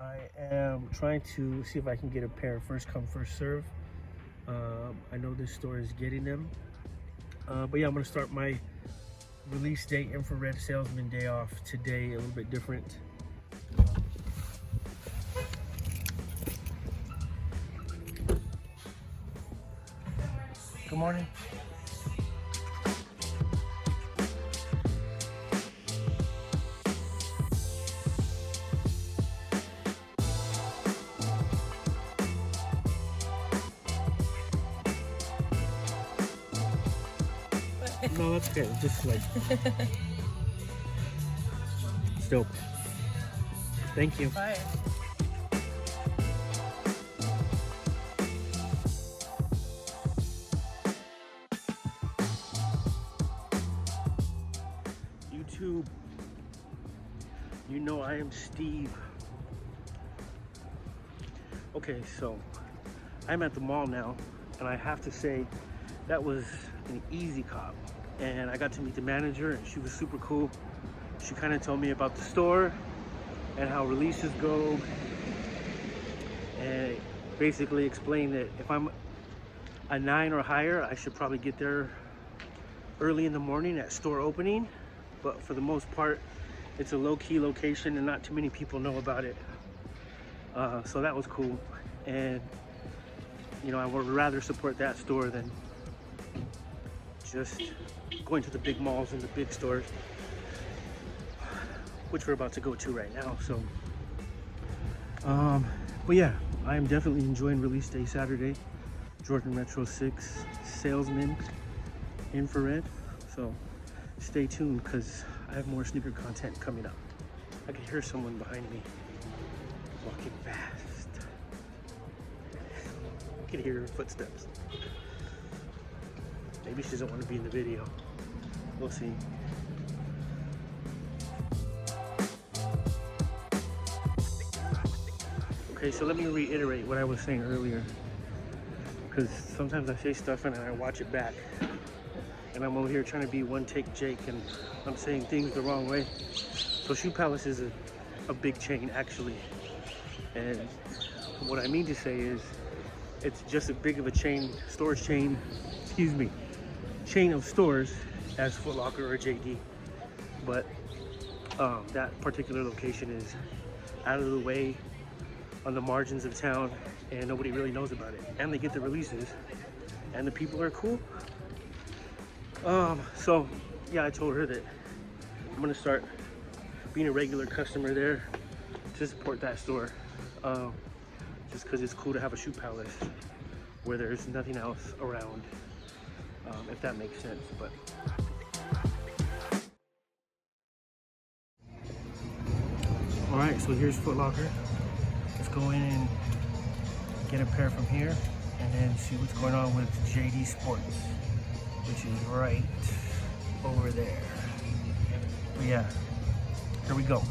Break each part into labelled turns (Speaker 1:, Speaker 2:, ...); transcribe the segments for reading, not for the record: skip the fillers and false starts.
Speaker 1: I am trying to see if I can get a pair first come, first serve. I know this store is getting them. But yeah, I'm gonna start my release day infrared salesman day off today a little bit different. Good morning. No, that's okay. Just like still. Thank you.
Speaker 2: Bye.
Speaker 1: YouTube, you know I am Steve. Okay, so I'm at the mall now, and I have to say that was an easy cop. And I got to meet the manager, and she was super cool. She kind of told me about the store and how releases go, and basically explained that if I'm a 9 or higher, I should probably get there early in the morning at store opening. But for the most part, it's a low-key location and not too many people know about it. So that was cool. And you know, I would rather support that store than just going to the big malls and the big stores, which we're about to go to right now. So but yeah, I am definitely enjoying release day Saturday, Jordan Retro 6 Salesman Infrared. So stay tuned, because I have more sneaker content coming up. I can hear someone behind me walking fast. I can hear her footsteps. Maybe she doesn't want to be in the video. We'll see. Okay, so let me reiterate what I was saying earlier, because sometimes I say stuff and I watch it back, and I'm over here trying to be one take Jake, and I'm saying things the wrong way. So Shoe Palace is a big chain, actually, and what I mean to say is it's just as big of a chain, storage chain, excuse me, chain of stores as Foot Locker or JD, but that particular location is out of the way, on the margins of town, and nobody really knows about it, and they get the releases, and the people are cool. So yeah, I told her that I'm gonna start being a regular customer there to support that store, just because it's cool to have a Shoe Palace where there's nothing else around, if that makes sense. But all right, so here's Foot Locker. Let's go in and get a pair from here, and then see what's going on with JD Sports, which is right over there. But yeah, here we go.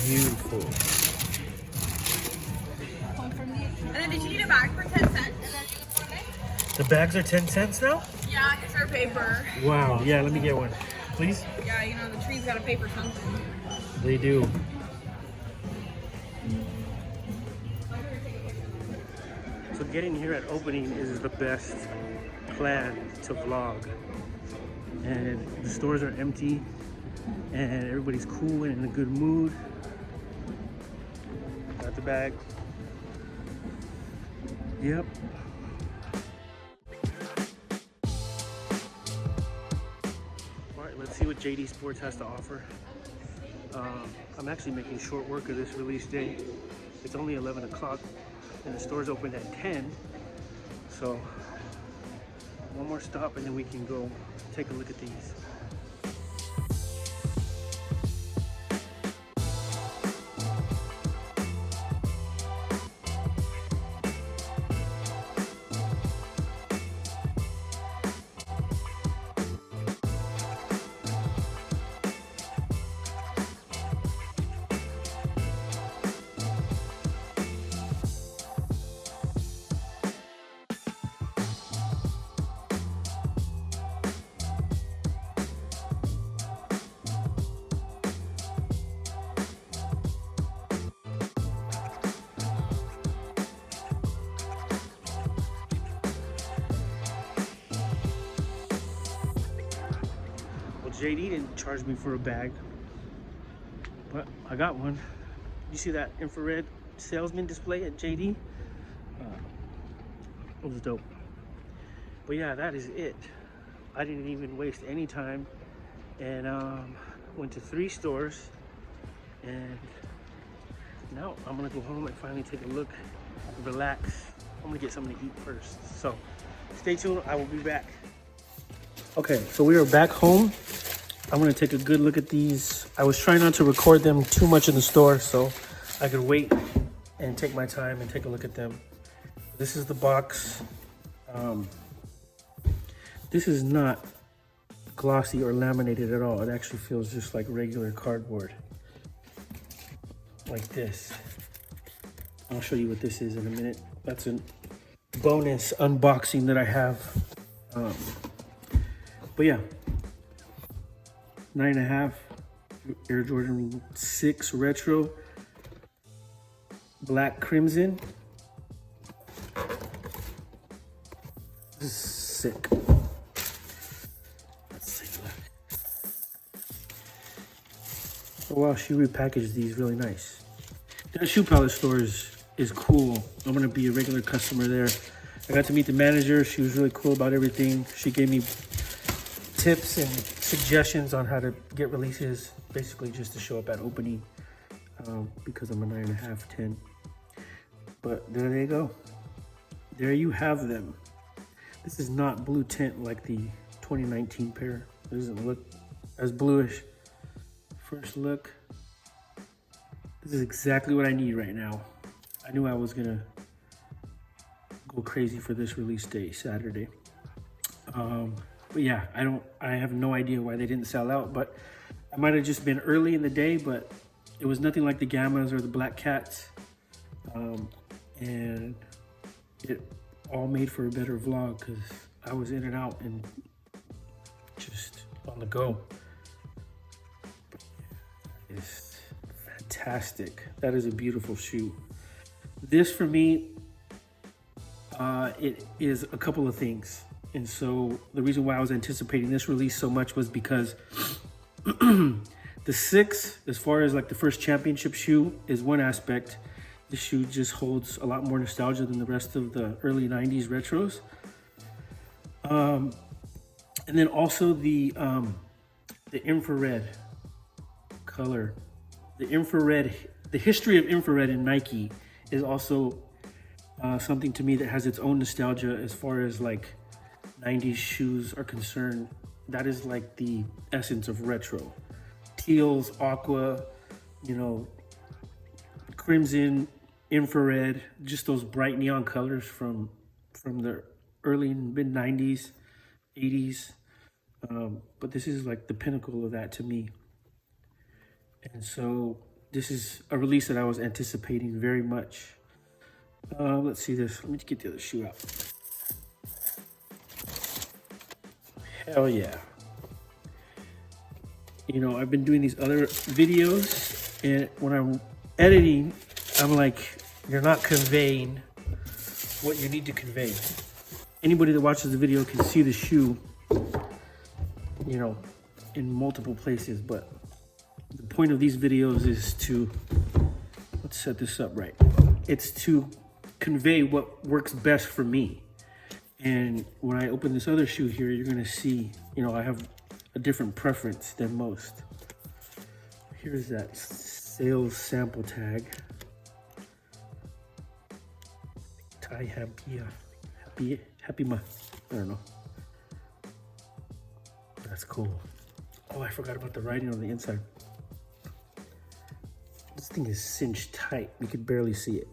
Speaker 1: Beautiful.
Speaker 2: And then did you need a bag for 10 cents?
Speaker 1: The bags are 10 cents now?
Speaker 2: Yeah, because they're paper.
Speaker 1: Wow. Yeah, let me get one, please.
Speaker 2: Yeah, you know, the tree's got to pay for something.
Speaker 1: They do. So getting here at opening is the best plan to vlog. And the stores are empty, and everybody's cool and in a good mood. Got the bag. Yep. All right, let's see what JD Sports has to offer. I'm actually making short work of this release day. It's only 11 o'clock and the store's open at 10. So one more stop and then we can go take a look at these. JD didn't charge me for a bag, but I got one. You see that infrared salesman display at JD? It was dope. But yeah, that is it. I didn't even waste any time, and went to 3 stores, and now I'm gonna go home and finally take a look, relax. I'm gonna get something to eat first. So stay tuned, I will be back. Okay, so we are back home. I'm gonna take a good look at these. I was trying not to record them too much in the store so I could wait and take my time and take a look at them. This is the box. This is not glossy or laminated at all. It actually feels just like regular cardboard, like this. I'll show you what this is in a minute. That's a bonus unboxing that I have. But yeah, 9.5 Air Jordan 6 Retro, black crimson. This is sick. Let's take a look. Oh wow, she repackaged these really nice. That shoe palette store is cool. I'm gonna be a regular customer there. I got to meet the manager. She was really cool about everything. She gave me tips and suggestions on how to get releases, basically just to show up at opening, because I'm a 9.5, 10. But there they go. There you have them. This is not blue tint like the 2019 pair. It doesn't look as bluish. First look. This is exactly what I need right now. I knew I was gonna go crazy for this release day, Saturday. But yeah, I have no idea why they didn't sell out, but I might have just been early in the day, but it was nothing like the Gammas or the Black Cats. And it all made for a better vlog because I was in and out and just on the go. It's fantastic. That is a beautiful shoe. This for me, it is a couple of things. And so the reason why I was anticipating this release so much was because the 6, as far as like the first championship shoe, is one aspect. The shoe just holds a lot more nostalgia than the rest of the early 90s retros. And then also the infrared color. The history of infrared in Nike is also something to me that has its own nostalgia as far as like 90s shoes are concerned. That is like the essence of retro. Teals, aqua, you know, crimson, infrared, just those bright neon colors from the early and mid 90s, 80s. But this is like the pinnacle of that to me. And so this is a release that I was anticipating very much. Let's see this. Let me get the other shoe out. Hell yeah. You know, I've been doing these other videos, and when I'm editing, I'm like, you're not conveying what you need to convey. Anybody that watches the video can see the shoe, you know, in multiple places, but the point of these videos is to, let's set this up right. It's to convey what works best for me. And when I open this other shoe here, you're gonna see, you know, I have a different preference than most. Here's that sales sample tag. Tai happy ma, I don't know. That's cool. Oh, I forgot about the writing on the inside. This thing is cinched tight. You could barely see it.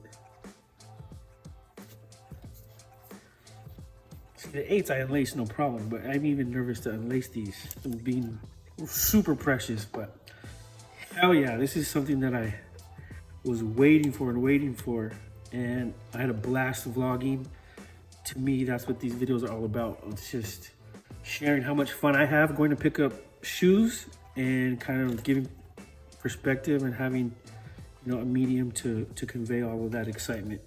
Speaker 1: See, the 8s I unlace no problem, but I'm even nervous to unlace these. I'm being super precious, but hell yeah, this is something that I was waiting for, and I had a blast vlogging. To me, that's what these videos are all about. It's just sharing how much fun I have going to pick up shoes and kind of giving perspective and having, you know, a medium to convey all of that excitement.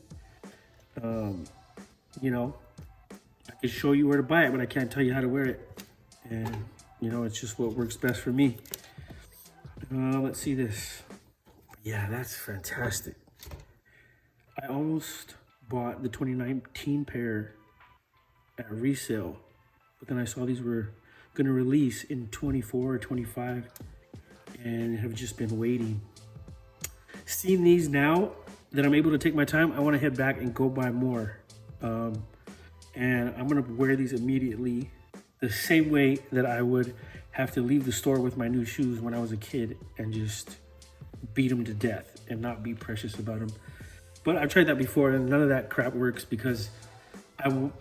Speaker 1: You know, I can show you where to buy it, but I can't tell you how to wear it. And You know, it's just what works best for me. Let's see this. Yeah, that's fantastic. I almost bought the 2019 pair at resale, but then I saw these were gonna release in 24 or 25 and have just been waiting. Seeing these now that I'm able to take my time, I wanna head back and go buy more. And I'm gonna wear these immediately the same way that I would have to leave the store with my new shoes when I was a kid and just beat them to death and not be precious about them. But I've tried that before and none of that crap works because I'm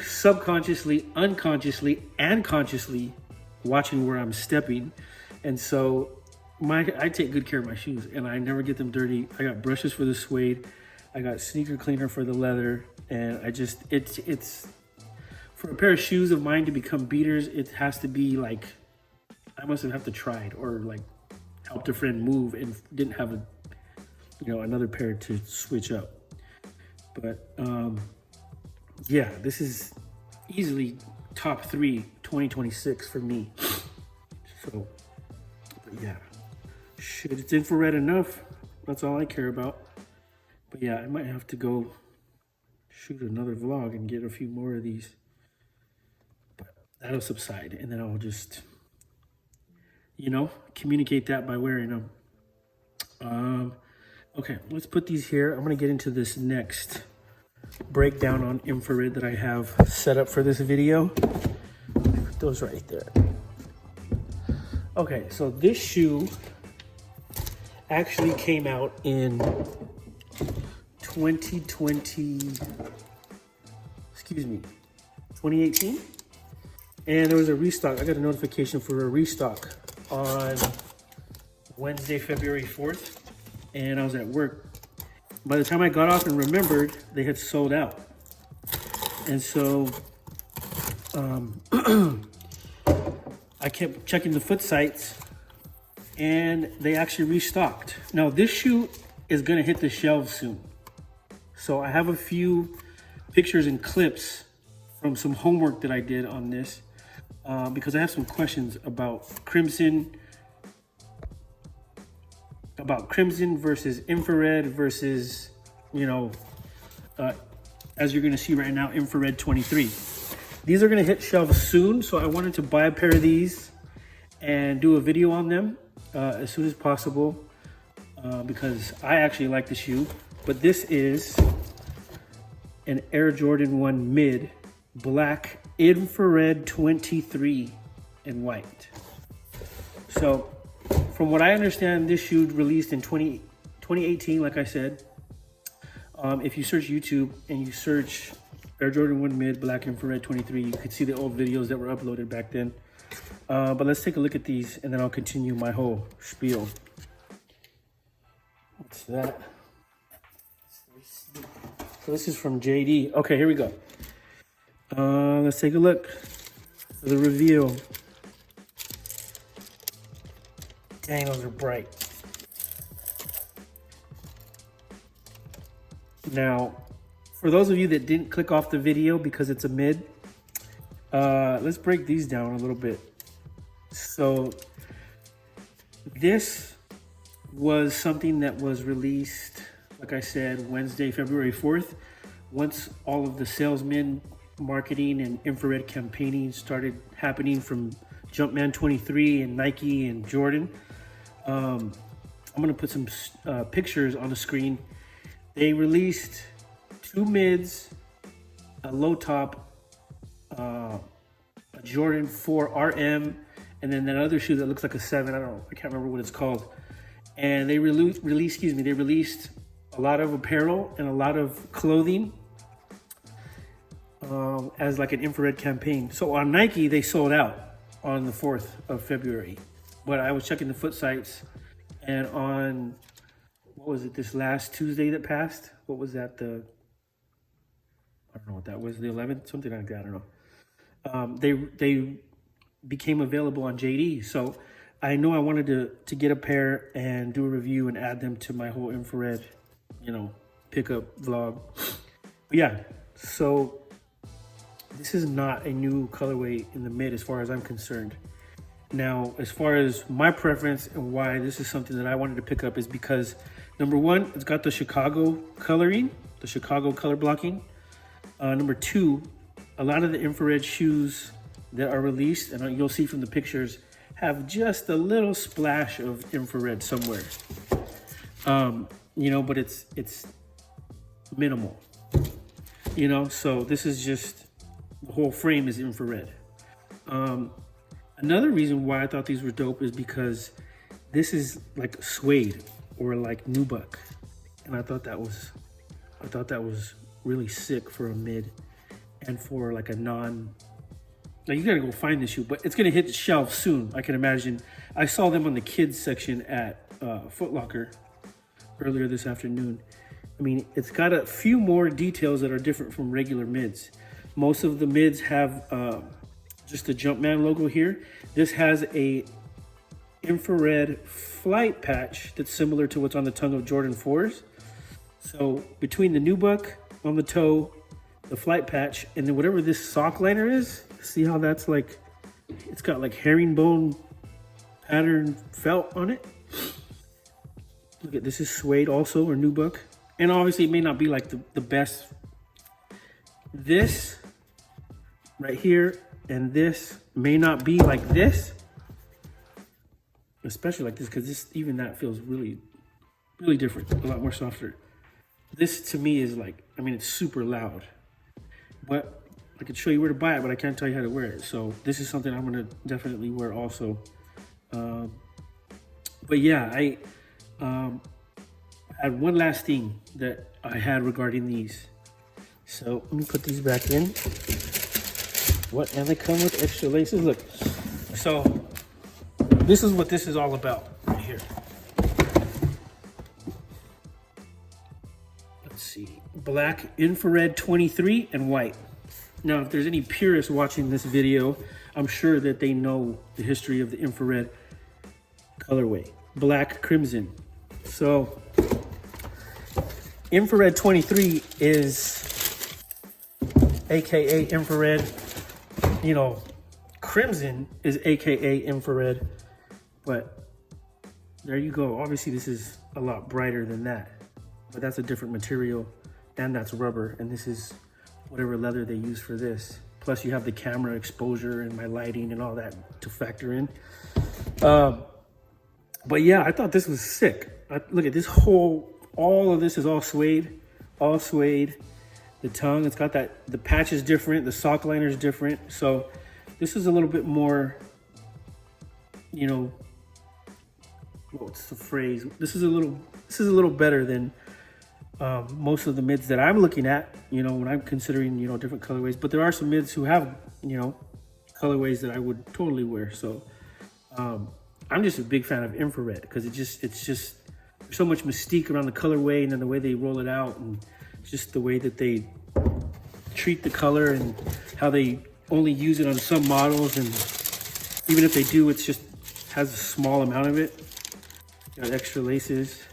Speaker 1: subconsciously, unconsciously, and consciously watching where I'm stepping. And so I take good care of my shoes and I never get them dirty. I got brushes for the suede. I got sneaker cleaner for the leather. And I just, it's for a pair of shoes of mine to become beaters, it has to be like, I must have to try it or like helped a friend move and didn't have another pair to switch up. But yeah, this is easily top 3 2026 for me. So yeah, shit, it's infrared enough. That's all I care about. But yeah, I might have to go shoot another vlog and get a few more of these. But that'll subside and then I'll just, communicate that by wearing them. Okay, let's put these here. I'm gonna get into this next breakdown on infrared that I have set up for this video. Put those right there. Okay, so this shoe actually came out in 2018. And there was a restock. I got a notification for a restock on Wednesday, February 4th. And I was at work. By the time I got off and remembered, they had sold out. And so I kept checking the foot sites and they actually restocked. Now this shoe is gonna hit the shelves soon. So I have a few pictures and clips from some homework that I did on this because I have some questions about crimson versus infrared versus, as you're gonna see right now, infrared 23. These are gonna hit shelves soon, so I wanted to buy a pair of these and do a video on them as soon as possible because I actually like the shoe. But this is an Air Jordan 1 Mid Black Infrared 23 in white. So from what I understand, this shoe released in 2018, like I said. If you search YouTube and you search Air Jordan 1 Mid Black Infrared 23, you could see the old videos that were uploaded back then. But let's take a look at these and then I'll continue my whole spiel. What's that? So this is from JD. Okay, here we go. Let's take a look for the reveal. Dang, those are bright. Now, for those of you that didn't click off the video because it's a mid, let's break these down a little bit. So this was something that was released, like I said, Wednesday, February 4th. Once all of the salesman marketing and infrared campaigning started happening from Jumpman 23 and Nike and Jordan. I'm gonna put some pictures on the screen. They released 2 mids, a low top, a Jordan 4 RM, and then that other shoe that looks like a 7. I can't remember what it's called. And they released a lot of apparel and a lot of clothing as like an infrared campaign. So on Nike, they sold out on the 4th of February. But I was checking the foot sites, and on, what was it, this last Tuesday that passed? What was that, I don't know what that was, the 11th? Something like that, I don't know. They became available on JD. So I know I wanted to get a pair and do a review and add them to my whole infrared, pickup vlog. But yeah, so this is not a new colorway in the mid as far as I'm concerned. Now, as far as my preference and why this is something that I wanted to pick up is because, number one, it's got the Chicago coloring, the Chicago color blocking. Number two, a lot of the infrared shoes that are released, and you'll see from the pictures, have just a little splash of infrared somewhere. You know, but it's minimal. You know, so this is just, the whole frame is infrared. Another reason why I thought these were dope is because this is like suede or like nubuck, and I thought that was really sick for a mid and for like a non. Now you gotta go find this shoe, but it's gonna hit the shelf soon. I can imagine. I saw them on the kids section at Foot Locker earlier this afternoon. I mean, it's got a few more details that are different from regular mids. Most of the mids have just the Jumpman logo here. This has a infrared flight patch that's similar to what's on the tongue of Jordan 4s. So between the nubuck on the toe, the flight patch, and then whatever this sock liner is, see how that's like, it's got like herringbone pattern felt on it. Look at this, is suede also, or nubuck. And obviously it may not be like the best. This right here and this may not be like this, especially like this, because this, even that feels really, really different, a lot more softer. This to me is like, I mean, it's super loud, but I could show you where to buy it, but I can't tell you how to wear it. So this is something I'm gonna definitely wear also. But yeah, I had one last thing that I had regarding these. So let me put these back in. What, and they come with extra laces. Look, so this is what this is all about right here. Let's see, black, infrared 23, and white. Now, if there's any purists watching this video, I'm sure that they know the history of the infrared colorway, black, crimson. So infrared 23 is AKA infrared, you know, crimson is AKA infrared, but there you go. Obviously this is a lot brighter than that, but that's a different material, and that's rubber, and this is whatever leather they use for this. Plus you have the camera exposure and my lighting and all that to factor in. But yeah, I thought this was sick. Look at this whole, all of this is all suede, all suede. The tongue, it's got that, the patch is different, the sock liner is different. So this is a little bit more, you know, what's the phrase? This is a little better than most of the mids that I'm looking at, you know, when I'm considering, you know, different colorways. But there are some mids who have, you know, colorways that I would totally wear. So I'm just a big fan of infrared because it's just there's so much mystique around the colorway, and then the way they roll it out, and just the way that they treat the color and how they only use it on some models, and even if they do, it's just has a small amount of it. Got extra laces.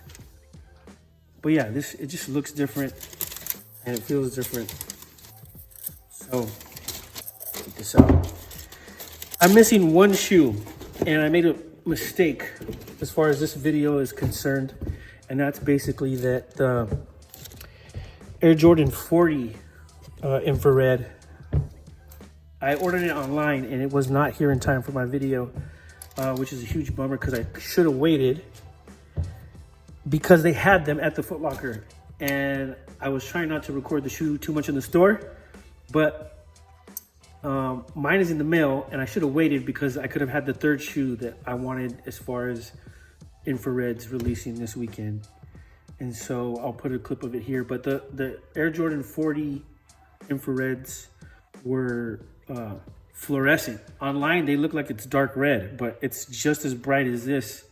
Speaker 1: But yeah, it just looks different and it feels different. So check this out. I'm missing one shoe, and I made a mistake as far as this video is concerned, and that's basically that the Air Jordan 40 infrared. I ordered it online and it was not here in time for my video, which is a huge bummer because I should have waited, because they had them at the Foot Locker, and I was trying not to record the shoe too much in the store, but mine is in the mail, and I should have waited because I could have had the third shoe that I wanted as far as infrareds releasing this weekend. And so I'll put a clip of it here. But the Air Jordan 40 infrareds were fluorescent. Online, they look like it's dark red, but it's just as bright as this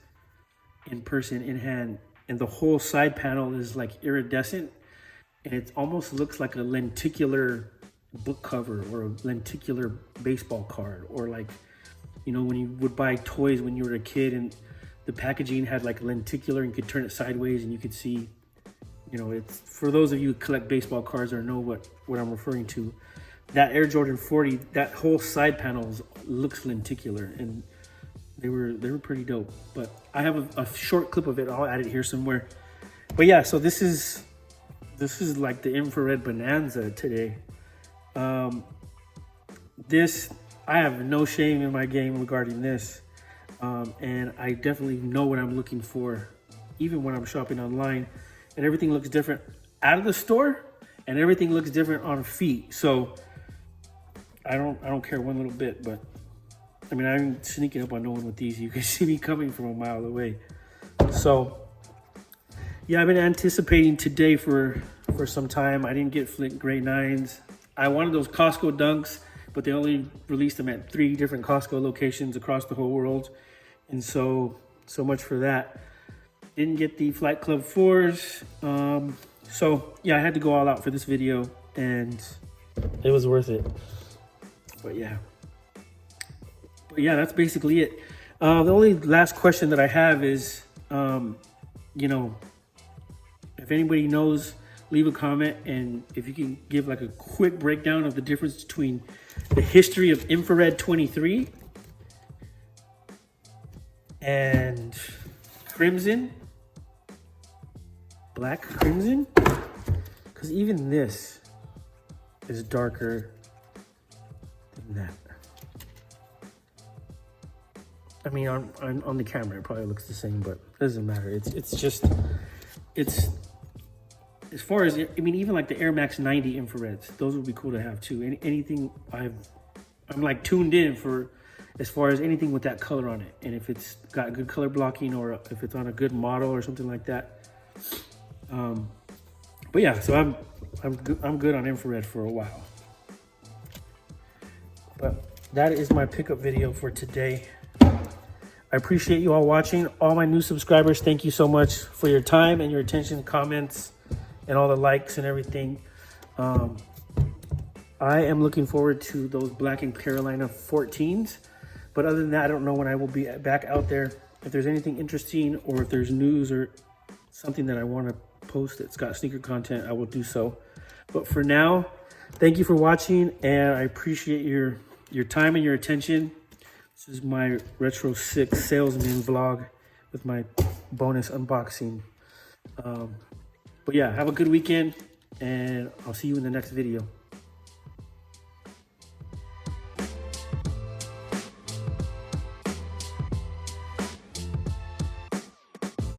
Speaker 1: in person, in hand. And the whole side panel is like iridescent, and it almost looks like a lenticular book cover or a lenticular baseball card, or like, you know, when you would buy toys when you were a kid and the packaging had like lenticular and you could turn it sideways and you could see, you know, it's for those of you who collect baseball cards or know what I'm referring to. That Air Jordan 40, that whole side panel looks lenticular, and They were pretty dope. But I have a short clip of it. I'll add it here somewhere. But yeah, so this is like the infrared bonanza today. This, I have no shame in my game regarding this. And I definitely know what I'm looking for, even when I'm shopping online. And everything looks different out of the store, and everything looks different on feet. So I don't care one little bit. But I mean, I'm sneaking up on no one with these. You can see me coming from a mile away. So yeah, I've been anticipating today for some time. I didn't get Flint Gray 9s. I wanted those Costco Dunks, but they only released them at 3 different Costco locations across the whole world. And so much for that. Didn't get the Flight Club 4s. So yeah, I had to go all out for this video, and it was worth it. But yeah, that's basically it. The only last question that I have is, you know, if anybody knows, leave a comment, and if you can give like a quick breakdown of the difference between the history of infrared 23 and crimson, black crimson, because even this is darker than that. I mean, on the camera, it probably looks the same, but it doesn't matter. It's as far as, I mean, even like the Air Max 90 infrareds, those would be cool to have too. Anything I'm like tuned in for, as far as anything with that color on it, and if it's got good color blocking, or if it's on a good model or something like that. But yeah, so I'm good on infrared for a while. But that is my pickup video for today. I appreciate you all watching. All my new subscribers, thank you so much for your time and your attention, comments, and all the likes and everything. I am looking forward to those Black and Carolina 14s. But other than that, I don't know when I will be back out there. If there's anything interesting, or if there's news or something that I want to post that's got sneaker content, I will do so. But for now, thank you for watching, and I appreciate your time and your attention. This is my Retro 6 Salesman vlog with my bonus unboxing. But yeah, have a good weekend, and I'll see you in the next video.